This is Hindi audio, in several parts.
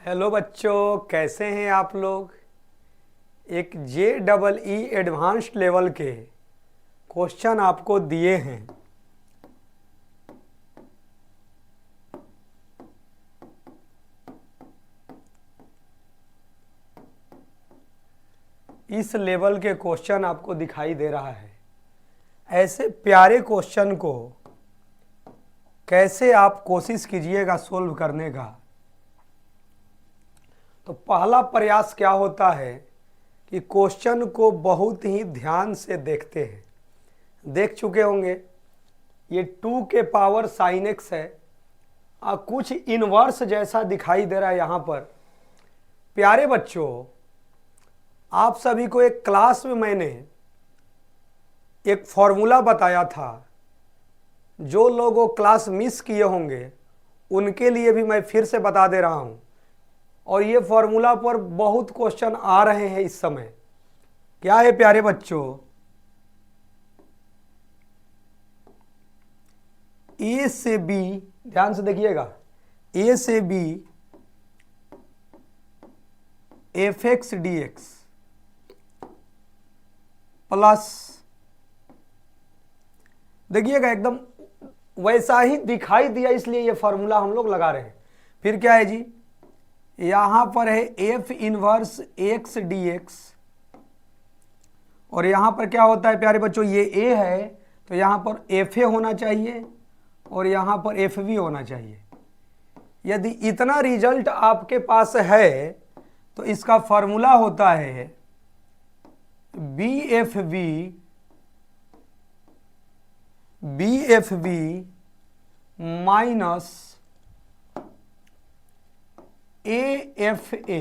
हेलो बच्चों, कैसे हैं आप लोग। एक JEE एडवांस्ड लेवल के क्वेश्चन आपको दिए हैं। इस लेवल के क्वेश्चन आपको दिखाई दे रहा है। ऐसे प्यारे क्वेश्चन को कैसे आप कोशिश कीजिएगा सोल्व करने का। तो पहला प्रयास क्या होता है कि क्वेश्चन को बहुत ही ध्यान से देखते हैं। देख चुके होंगे ये 2 के पावर sin x है और कुछ इनवर्स जैसा दिखाई दे रहा है यहाँ पर। प्यारे बच्चों, आप सभी को एक क्लास में मैंने एक फॉर्मूला बताया था। जो लोग वो क्लास मिस किए होंगे उनके लिए भी मैं फिर से बता दे रहा हूँ। और ये फॉर्मूला पर बहुत क्वेश्चन आ रहे हैं इस समय। क्या है प्यारे बच्चों, ए से बी, ध्यान से देखिएगा, ए से बी fx dx प्लस, देखिएगा एकदम वैसा ही दिखाई दिया इसलिए ये फॉर्मूला हम लोग लगा रहे हैं। फिर क्या है जी, यहां पर है f इनवर्स x dx और यहां पर क्या होता है प्यारे बच्चों, ये a है तो यहां पर fa होना चाहिए और यहां पर fv होना चाहिए। यदि इतना रिजल्ट आपके पास है तो इसका फॉर्मूला होता है BFV माइनस AFA।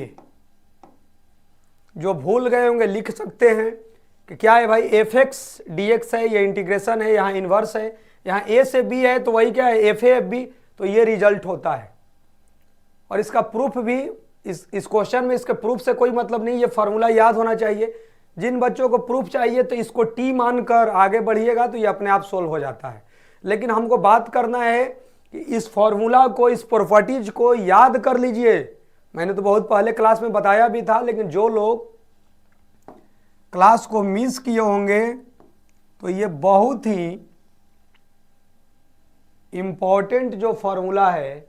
जो भूल गए होंगे लिख सकते हैं कि क्या है भाई, fx dx है, ये इंटीग्रेशन है, यहाँ इन्वर्स है, यहाँ a से b है तो वही क्या है FAFB, तो ये रिजल्ट होता है। और इसका प्रूफ भी इस क्वेश्चन में, इसके प्रूफ से कोई मतलब नहीं, ये फॉर्मूला याद होना चाहिए। जिन बच्चों को प्रूफ चाहिए तो इसको टी मानकर आगे बढ़िएगा तो ये अपने आप सोल्व हो जाता है। लेकिन हमको बात करना है कि इस फॉर्मूला को, इस प्रॉपर्टीज को याद कर लीजिए। मैंने तो बहुत पहले क्लास में बताया भी था, लेकिन जो लोग क्लास को मिस किए होंगे तो ये बहुत ही इंपॉर्टेंट जो फॉर्मूला है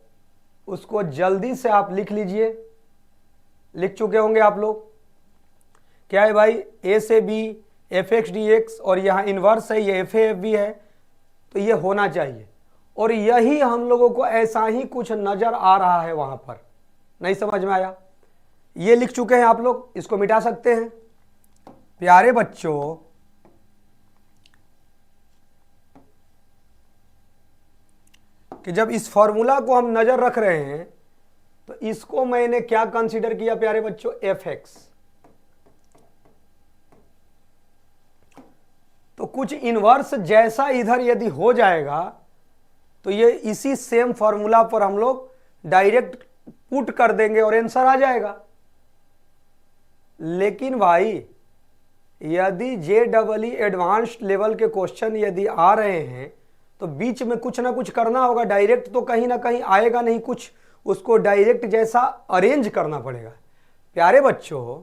उसको जल्दी से आप लिख लीजिए। लिख चुके होंगे आप लोग। क्या है भाई, a से b fx dx और यहाँ इन्वर्स है, ये FAFB है, तो ये होना चाहिए। और यही हम लोगों को ऐसा ही कुछ नजर आ रहा है वहां पर। नहीं समझ में आया? ये लिख चुके हैं आप लोग, इसको मिटा सकते हैं। प्यारे बच्चों, कि जब इस फॉर्मूला को हम नजर रख रहे हैं तो इसको मैंने क्या कंसीडर किया प्यारे बच्चों, fx। तो कुछ इनवर्स जैसा इधर यदि हो जाएगा तो ये इसी सेम फॉर्मूला पर हम लोग डायरेक्ट पुट कर देंगे और आंसर आ जाएगा। लेकिन भाई यदि JEE एडवांस्ड लेवल के क्वेश्चन यदि आ रहे हैं तो बीच में कुछ ना कुछ करना होगा। डायरेक्ट तो कहीं ना कहीं आएगा नहीं, कुछ उसको डायरेक्ट जैसा अरेंज करना पड़ेगा। प्यारे बच्चों,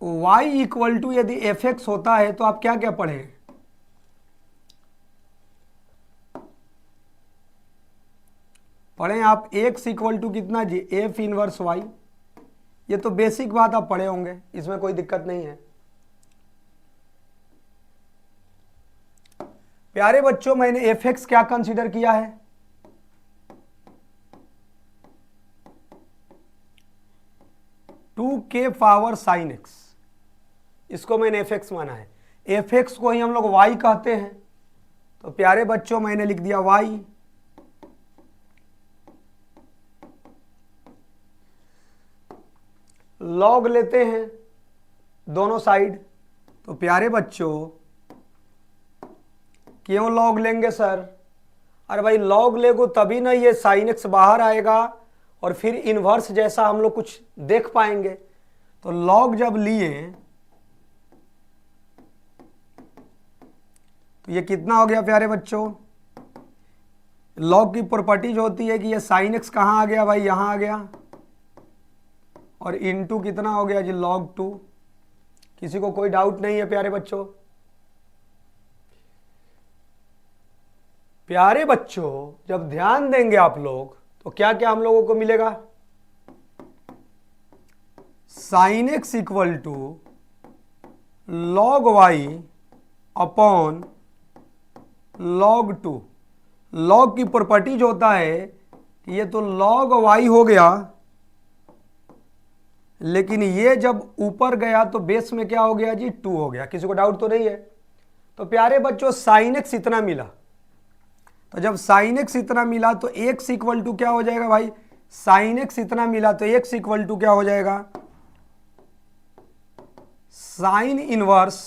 y इक्वल टू यदि fx होता है तो आप क्या क्या पढ़ें, पढ़ें आप x इक्वल टू कितना जी, f इनवर्स y। ये तो बेसिक बात आप पढ़े होंगे, इसमें कोई दिक्कत नहीं है। प्यारे बच्चों, मैंने fx क्या कंसीडर किया है, टू के पावर sin x, इसको मैंने fx माना है। fx को ही हम लोग y कहते हैं। तो प्यारे बच्चों मैंने लिख दिया y लॉग लेते हैं दोनों साइड। तो प्यारे बच्चों, क्यों लॉग लेंगे सर? अरे भाई लॉग लेगो तभी ना ये sin x बाहर आएगा और फिर इनवर्स जैसा हम लोग कुछ देख पाएंगे। तो लॉग जब लिए तो ये कितना हो गया प्यारे बच्चों, लॉग की प्रॉपर्टीज होती है कि ये साइन एक्स कहाँ आ गया भाई, यहाँ आ गया, और इनटू कितना हो गया जी log 2। किसी को कोई डाउट नहीं है प्यारे बच्चों? प्यारे बच्चों जब ध्यान देंगे आप लोग तो क्या क्या हम लोगों को मिलेगा, sine x equal to log y upon log 2। log की प्रॉपर्टी जो होता है ये तो log y हो गया, लेकिन ये जब ऊपर गया तो बेस में क्या हो गया जी 2 हो गया। किसी को डाउट तो नहीं है? तो प्यारे बच्चों साइन एक्स इतना मिला, तो जब साइन एक्स इतना मिला तो एक्स इक्वल टू क्या हो जाएगा भाई, साइन एक्स इतना मिला तो एक्स इक्वल टू क्या हो जाएगा, साइन इनवर्स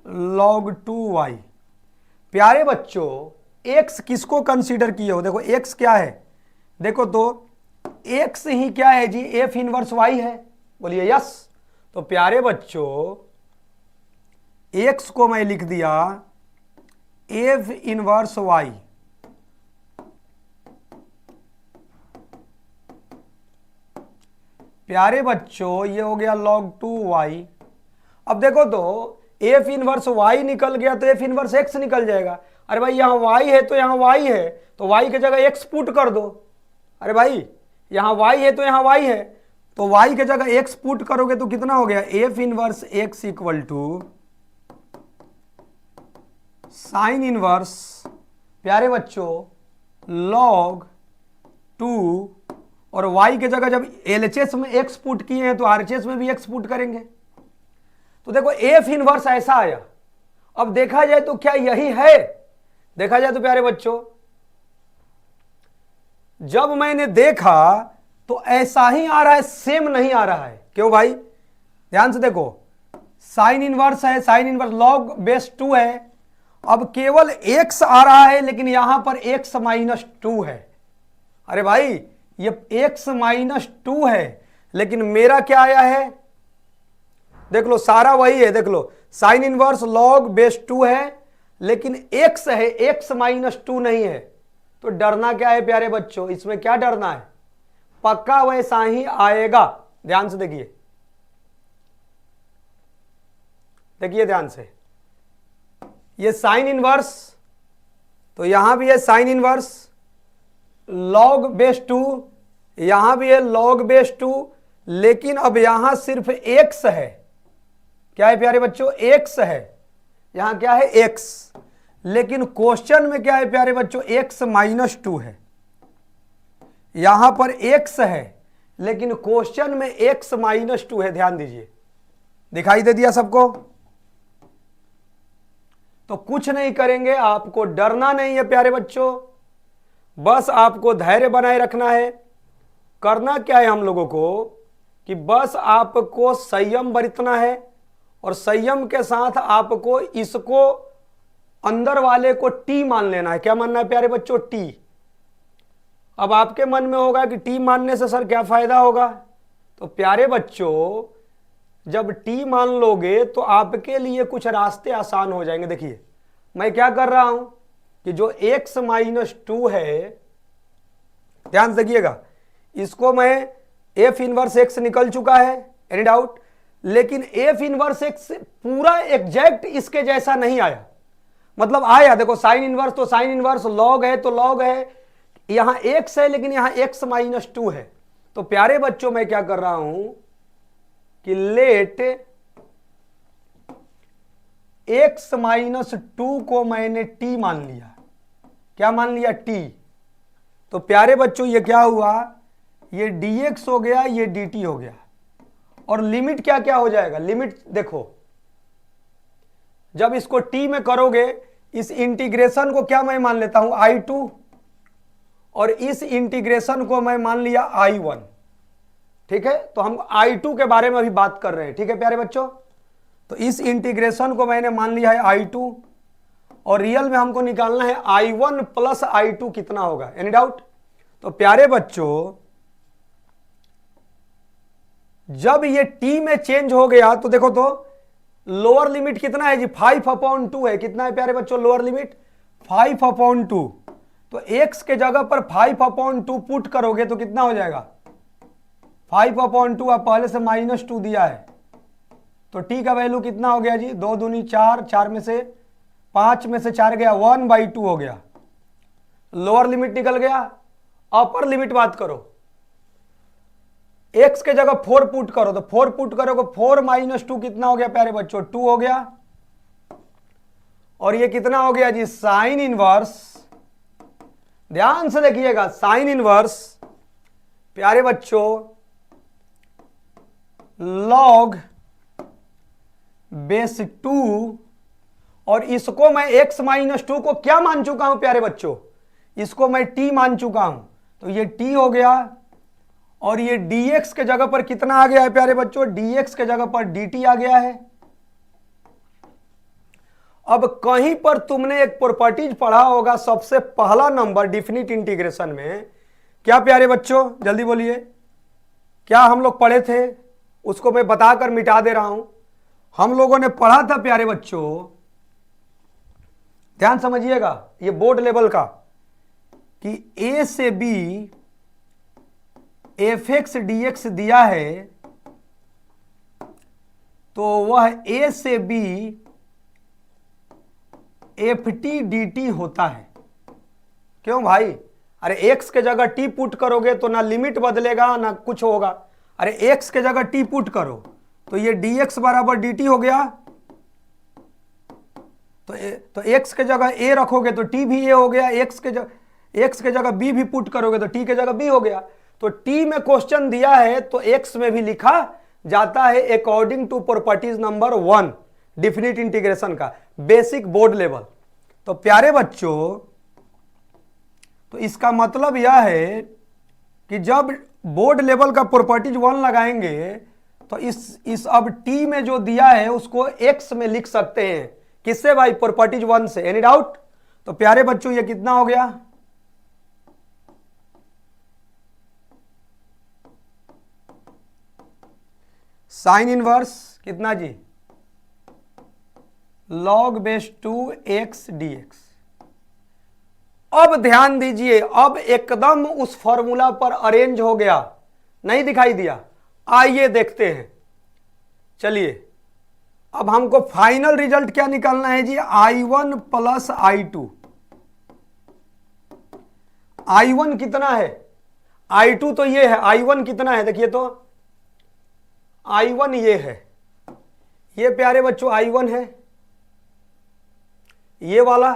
log 2y। प्यारे बच्चों x किसको कंसीडर किए हो, देखो x क्या है, देखो तो x ही क्या है जी, f इनवर्स y है, बोलिए यस। तो प्यारे बच्चों x को मैं लिख दिया f इनवर्स y, प्यारे बच्चों ये हो गया log 2y। अब देखो तो f इनवर्स y निकल गया तो f इनवर्स x निकल जाएगा। अरे भाई यहाँ y है तो यहाँ y है, तो y की जगह x पुट कर दो। अरे भाई यहाँ y है तो यहाँ y है, तो y की जगह x पुट करोगे तो कितना हो गया, f inverse x equal to sine inverse प्यारे बच्चों log 2, और y की जगह जब LHS में x पुट किए हैं तो RHS में भी x पुट करेंगे। तो देखो f इनवर्स ऐसा आया। अब देखा जाए तो क्या यही है, देखा जाए तो प्यारे बच्चों जब मैंने देखा तो ऐसा ही आ रहा है, सेम नहीं आ रहा है। क्यों भाई, ध्यान से देखो, साइन इनवर्स है, साइन इनवर्स log बेस 2 है, अब केवल x आ रहा है लेकिन यहां पर x माइनस 2 है। अरे भाई ये x माइनस 2 है लेकिन मेरा क्या आया है, देख लो सारा वही है, देख लो साइन इनवर्स log बेस 2 है लेकिन x है, x माइनस 2 नहीं है। तो डरना क्या है प्यारे बच्चों, इसमें क्या डरना है, पक्का वैसा ही आएगा। ध्यान से देखिए, देखिए ध्यान से, ये साइन इनवर्स, तो यहां भी है साइन इनवर्स log बेस 2, यहां भी है log बेस 2, लेकिन अब यहां सिर्फ x है। क्या है प्यारे बच्चों, x है, यहां क्या है x, लेकिन क्वेश्चन में क्या है प्यारे बच्चों, x माइनस 2 है। यहां पर x है लेकिन क्वेश्चन में x माइनस 2 है। ध्यान दीजिए, दिखाई दे दिया सबको? तो कुछ नहीं करेंगे, आपको डरना नहीं है प्यारे बच्चों, बस आपको धैर्य बनाए रखना है। करना क्या है हम लोगों को कि बस आपको संयम बरतना है, और संयम के साथ आपको इसको अंदर वाले को टी मान लेना है। क्या मानना है प्यारे बच्चों, टी। अब आपके मन में होगा कि टी मानने से सर क्या फायदा होगा, तो प्यारे बच्चों जब टी मान लोगे तो आपके लिए कुछ रास्ते आसान हो जाएंगे। देखिए मैं क्या कर रहा हूं कि जो x माइनस 2 है, ध्यान से देखिएगा, इसको मैं f इनवर्स x निकल चुका है, एनी डाउट, लेकिन f इनवर्स x पूरा एग्जैक्ट इसके जैसा नहीं आया। मतलब आया, देखो साइन इनवर्स तो साइन इनवर्स, log है तो log है, यहां x है लेकिन यहां x माइनस 2 है। तो प्यारे बच्चों मैं क्या कर रहा हूं कि लेट x माइनस 2 को मैंने t मान लिया। क्या मान लिया, t। तो प्यारे बच्चों ये क्या हुआ, ये dx हो गया, ये dt हो गया, और लिमिट क्या क्या हो जाएगा, लिमिट देखो जब इसको t में करोगे, इस इंटीग्रेशन को क्या मैं मान लेता हूं I2, और इस इंटीग्रेशन को मैं मान लिया I1। ठीक है, तो हम I2 के बारे में अभी बात कर रहे हैं। ठीक है प्यारे बच्चों, तो इस इंटीग्रेशन को मैंने मान लिया है I2, और रियल में हमको निकालना है I1 प्लस I2 कितना होगा, एनी डाउट। तो प्यारे बच्चों जब ये t में चेंज हो गया तो देखो तो लोअर लिमिट कितना है जी 5/2 है। कितना है प्यारे बच्चों लोअर लिमिट 5/2। तो x के जगह पर 5/2 पुट करोगे तो कितना हो जाएगा 5/2। आप पहले से -2 दिया है तो t का वैल्यू कितना हो गया जी 2 दूनी 4, 4 में से 5 में से 4 गया 1/2 हो गया। लोअर लिमिट निकल गया। अपर लिमिट बात करो, x के जगह 4 पुट करो तो 4 पुट करोगे 4 - 2 कितना हो गया प्यारे बच्चों 2 हो गया। और ये कितना हो गया जी साइन इनवर्स, ध्यान से देखिएगा साइन इनवर्स प्यारे बच्चों log बेस 2। और इसको मैं x - 2 को क्या मान चुका हूं प्यारे बच्चों, इसको मैं t मान चुका हूं तो ये t हो गया। और ये dx के जगह पर कितना आ गया है प्यारे बच्चों, dx के जगह पर dt आ गया है। अब कहीं पर तुमने एक प्रॉपर्टीज पढ़ा होगा सबसे पहला नंबर डिफिनिट इंटीग्रेशन में, क्या प्यारे बच्चों जल्दी बोलिए, क्या हम लोग पढ़े थे, उसको मैं बताकर मिटा दे रहा हूं। हम लोगों ने पढ़ा था प्यारे बच्चों, ध्यान समझिएगा ये बोर्ड लेवल का, कि a से b fx dx दिया है तो वह a से b ft dt होता है। क्यों भाई, अरे x के जगह t पुट करोगे तो ना लिमिट बदलेगा ना कुछ होगा। अरे x के जगह t पुट करो तो ये dx बराबर dt हो गया। तो x के जगह a रखोगे तो t भी a हो गया, x के जगह b भी पुट करोगे तो t के जगह b हो गया। तो t में क्वेश्चन दिया है तो x में भी लिखा जाता है according to properties number 1 definite integration का बेसिक बोर्ड लेवल। तो प्यारे बच्चों तो इसका मतलब यह है कि जब बोर्ड लेवल का प्रॉपर्टीज 1 लगाएंगे तो इस अब t में जो दिया है उसको x में लिख सकते हैं। किससे भाई, प्रॉपर्टीज 1 से। Any doubt. तो प्यारे बच्चों ये कितना हो गया, साइन इनवर्स कितना जी log बेस 2x dx। अब ध्यान दीजिए, अब एकदम उस फॉर्मूला पर अरेंज हो गया, नहीं दिखाई दिया। आइए देखते हैं, चलिए अब हमको फाइनल रिजल्ट क्या निकालना है जी, I1 प्लस I2। I1 कितना है, I2 तो ये है, I1 कितना है देखिए तो I1 ये है, ये प्यारे बच्चों I1 है, ये वाला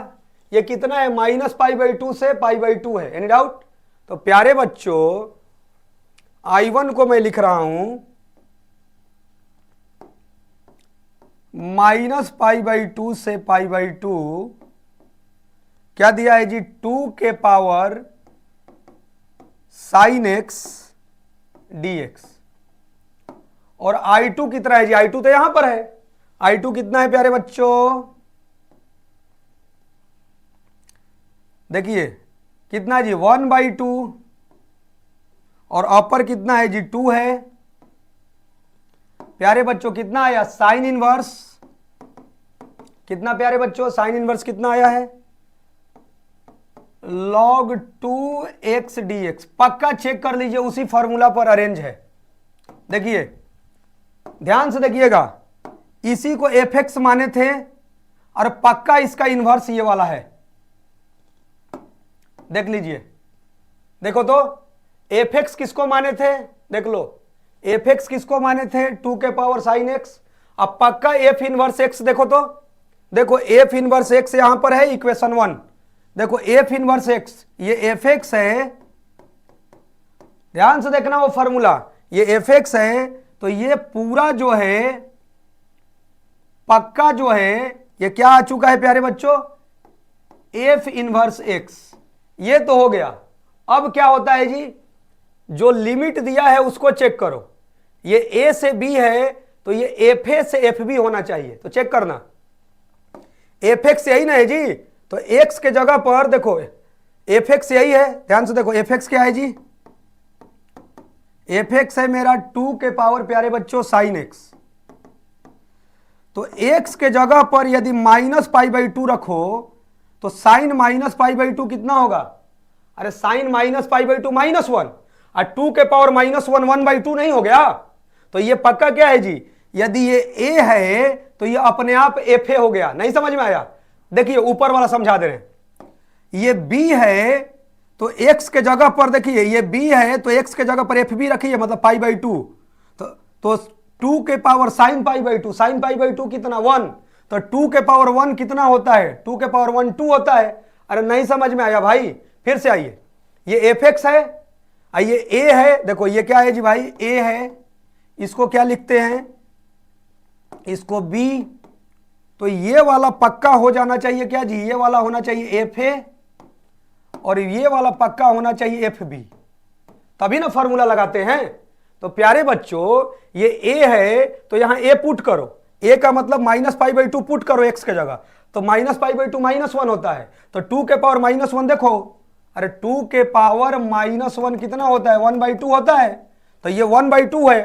ये कितना है -π/2 से π/2 है। Any doubt. तो प्यारे बच्चों I1 को मैं लिख रहा हूं -π/2 से π/2, क्या दिया है जी 2 के पावर sin x dx। और I2 कितना है जी, I2 तो यहां पर है, I2 कितना है प्यारे बच्चों, देखिए कितना जी 1/2 और अपर कितना है जी 2 है। प्यारे बच्चों कितना आया साइन इनवर्स, कितना प्यारे बच्चों साइन इनवर्स कितना आया है log 2x dx। पक्का चेक कर लीजिए उसी फॉर्मूला पर अरेंज है। देखिए ध्यान से देखिएगा, इसी को fx माने थे और पक्का इसका इन्वर्स ये वाला है। देख लीजिए, देखो तो fx किसको माने थे, देख लो fx किसको माने थे 2 के पावर sin x। अब पक्का f इनवर्स x देखो तो, देखो f इनवर्स x यहां पर है इक्वेशन 1। देखो f इनवर्स x ये fx है, ध्यान से देखना वो फॉर्मूला, ये fx है तो ये पूरा जो है पक्का जो है ये क्या आ चुका है प्यारे बच्चों f इनवर्स x। ये तो हो गया। अब क्या होता है जी, जो लिमिट दिया है उसको चेक करो, ये a से b है तो ये fa से fb होना चाहिए। तो चेक करना fx यही ना है जी, तो x के जगह पर देखो fx यही है, ध्यान से देखो fx क्या है जी, fx है मेरा 2 के पावर प्यारे बच्चों sin x। तो x के जगह पर यदि -π/2 रखो तो साइन -π/2 कितना होगा? अरे साइन -π/2 -1 और 2 के पावर -1 1/2 नहीं हो गया? तो ये पक्का क्या है जी? यदि ये a है तो ये अपने आप fa हो गया। नहीं समझ में आया? देखिए ऊपर वाला समझा दे रहे हैं। ये b है तो x के जगह पर देखिए, ये b है तो x के जगह पर fb रखिए, मतलब π/2। तो 2 के पावर साइन π/2, साइन π/2 कितना? 1। तो 2 के पावर 1 कितना होता है? 2 के पावर 1 2 होता है। अरे नहीं समझ में आया भाई? फिर से आइए, ये fx है, आइए a है, देखो ये क्या है जी भाई? a है, इसको क्या लिखते हैं? इसको b। तो ये वाला पक्का हो जाना चाहिए क्या जी? ये वाला होना चाहिए fa और ये वाला पक्का होना चाहिए fb, तभी ना फॉर्मूला लगाते हैं। तो प्यारे बच्चों ये a है तो यहां a पुट करो, a का मतलब -π/2 पुट करो x के जगह, तो -π/2 -1 होता है। तो 2 के पावर -1 देखो, अरे 2 के पावर -1 कितना होता है? 1/2 होता है। तो ये 1/2 है।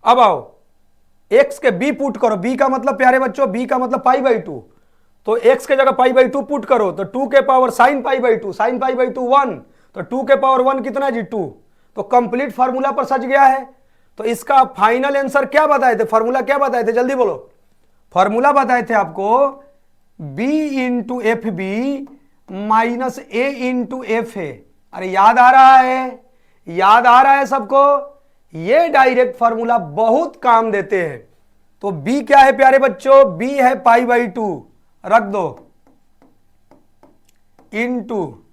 अब आओ x के b पुट करो, b का मतलब प्यारे बच्चों, b का मतलब π/2, तो x के जगह π/2 पुट करो, तो 2 के पावर साइन π/2, साइन π/2 1, तो 2 के पावर 1 कितना जी? 2। तो कंप्लीट फार्मूला पर सच गया है। तो इसका फाइनल आंसर क्या बताए थे? फार्मूला क्या बताए थे? जल्दी बोलो। फार्मूला बताए थे आपको b into F B minus A into F A. अरे याद आ रहा है? याद आ रहा है सबको? ये डायरेक्ट फार्मूला बहुत काम देते हैं। तो b क्या है प्यारे बच्चों? b है π/2, रख दो, इंटू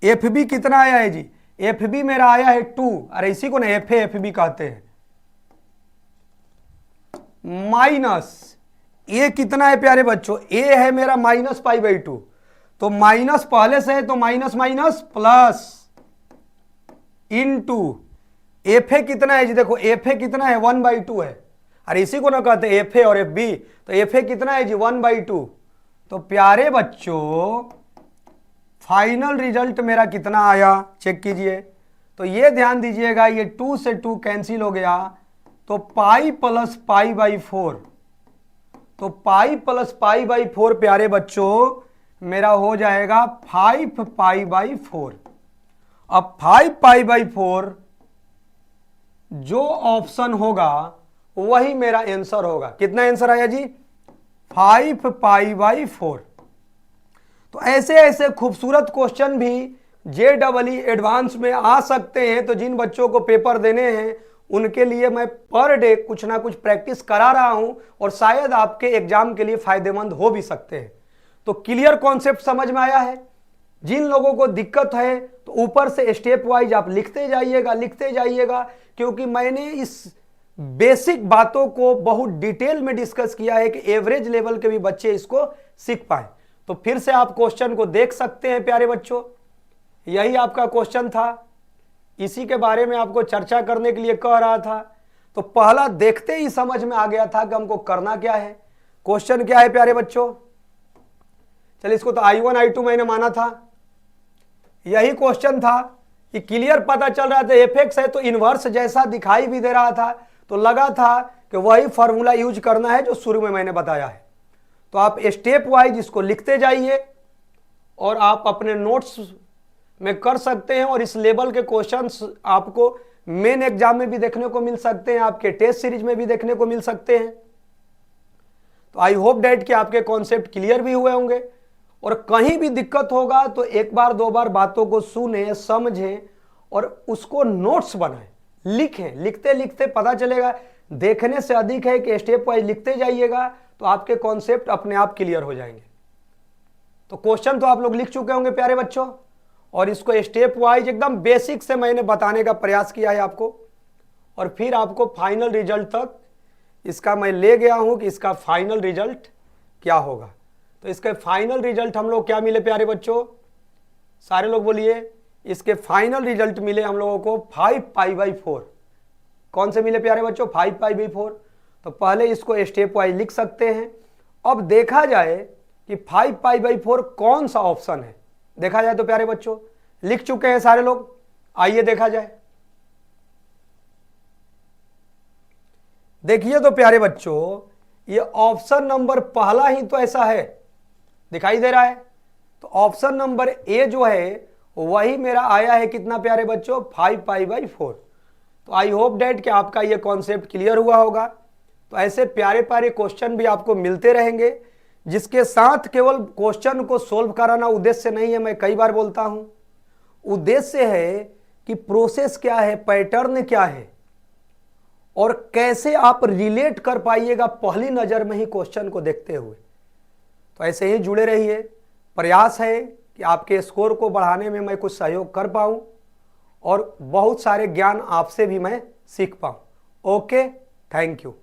एफ बी कितना आया है जी? एफ बी मेरा आया है 2। अरे इसी को ना एफ बी कहते हैं। माइनस ए कितना है प्यारे बच्चों? ए है मेरा -π/2, तो माइनस पहले से है तो minus minus plus, into F ए कितना है जी? देखो एफ ए कितना है? 1/2 है। अरे इसी को ना कहते हैं एफ ए और एफ बी। तो एफ ए कितना है जी? 1/2। तो प्यारे बच्चों फाइनल रिजल्ट मेरा कितना आया चेक कीजिए। तो ये ध्यान दीजिएगा, ये 2 से 2 कैंसिल हो गया, तो पाई प्लस π/4, तो पाई प्लस π/4 प्यारे बच्चों मेरा हो जाएगा 5π/4। अब 5π/4 जो ऑप्शन होगा वही मेरा आंसर होगा। कितना आंसर आया जी? 5π/4। तो ऐसे ऐसे खूबसूरत क्वेश्चन भी JEE एडवांस में आ सकते हैं। तो जिन बच्चों को पेपर देने हैं उनके लिए मैं पर डे कुछ ना कुछ प्रैक्टिस करा रहा हूं और शायद आपके एग्जाम के लिए फायदेमंद हो भी सकते हैं। तो क्लियर कॉन्सेप्ट समझ में आया है? जिन लोगों को दिक्कत है तो ऊपर से स्टेप वाइज आप लिखते जाइएगा, क्योंकि मैंने इस बेसिक बातों को बहुत डिटेल में डिस्कस किया है कि एवरेज लेवल के भी बच्चे इसको सीख पाए। तो फिर से आप क्वेश्चन को देख सकते हैं प्यारे बच्चों, यही आपका क्वेश्चन था, इसी के बारे में आपको चर्चा करने के लिए कह रहा था। तो पहला देखते ही समझ में आ गया था कि हमको करना क्या है। क्वेश्चन क्या है प्यारे बच्चों? चलिए इसको तो I1 I2 मैंने माना था, यही क्वेश्चन था कि क्लियर पता चल रहा था एफएक्स है तो इनवर्स जैसा दिखाई भी दे रहा था, तो लगा था कि वही फॉर्मूला यूज करना है जो शुरू में मैंने बताया है। तो आप स्टेप वाइज इसको लिखते जाइए और आप अपने नोट्स में कर सकते हैं, और इस लेवल के क्वेश्चंस आपको मेन एग्जाम में भी देखने को मिल सकते हैं, आपके टेस्ट सीरीज में भी देखने को मिल सकते हैं। तो आई होप डैट कि आपके कॉन्सेप्ट क्लियर भी हुए होंगे, और कहीं भी दिक्कत होगा तो एक बार दो बार बातों को सुने, समझें और उसको नोट्स बनाएं, लिखें। लिखते लिखते पता चलेगा, देखने से अधिक है कि स्टेप वाइज लिखते जाइएगा तो आपके कॉन्सेप्ट अपने आप क्लियर हो जाएंगे। तो क्वेश्चन तो आप लोग लिख चुके होंगे प्यारे बच्चों, और इसको स्टेप वाइज एकदम बेसिक से मैंने बताने का प्रयास किया है आपको, और फिर आपको फाइनल रिजल्ट तक इसका मैं ले गया हूं कि इसका फाइनल रिजल्ट क्या होगा। तो इसके फाइनल रिजल्ट हम लोग क्या मिले प्यारे बच्चों? सारे लोग बोलिए, इसके फाइनल रिजल्ट मिले हम लोगों को 5π/4। कौन से मिले प्यारे बच्चों? 5π/4। तो पहले इसको स्टेप वाइज लिख सकते हैं। अब देखा जाए कि 5π/4 कौन सा ऑप्शन है, देखा जाए तो प्यारे बच्चों लिख चुके हैं सारे लोग, आइए देखा जाए। देखिए तो प्यारे बच्चों ये ऑप्शन नंबर पहला ही तो ऐसा है, दिखाई दे रहा है। तो ऑप्शन नंबर ए जो है वही मेरा आया है कितना प्यारे बच्चों, 5π/4। तो आई होप डैट कि आपका ये कॉन्सेप्ट क्लियर हुआ होगा। तो ऐसे प्यारे प्यारे क्वेश्चन भी आपको मिलते रहेंगे, जिसके साथ केवल क्वेश्चन को सोल्व कराना उद्देश्य नहीं है। मैं कई बार बोलता हूं, उद्देश्य है कि प्रोसेस क्या है, पैटर्न क्या है, और कैसे आप रिलेट कर पाइएगा पहली नजर में ही क्वेश्चन को देखते हुए। तो ऐसे ही जुड़े रहिए। प्रयास है कि आपके स्कोर को बढ़ाने में मैं कुछ सहयोग कर पाऊं और बहुत सारे ज्ञान आपसे भी मैं सीख पाऊं। Okay, thank you.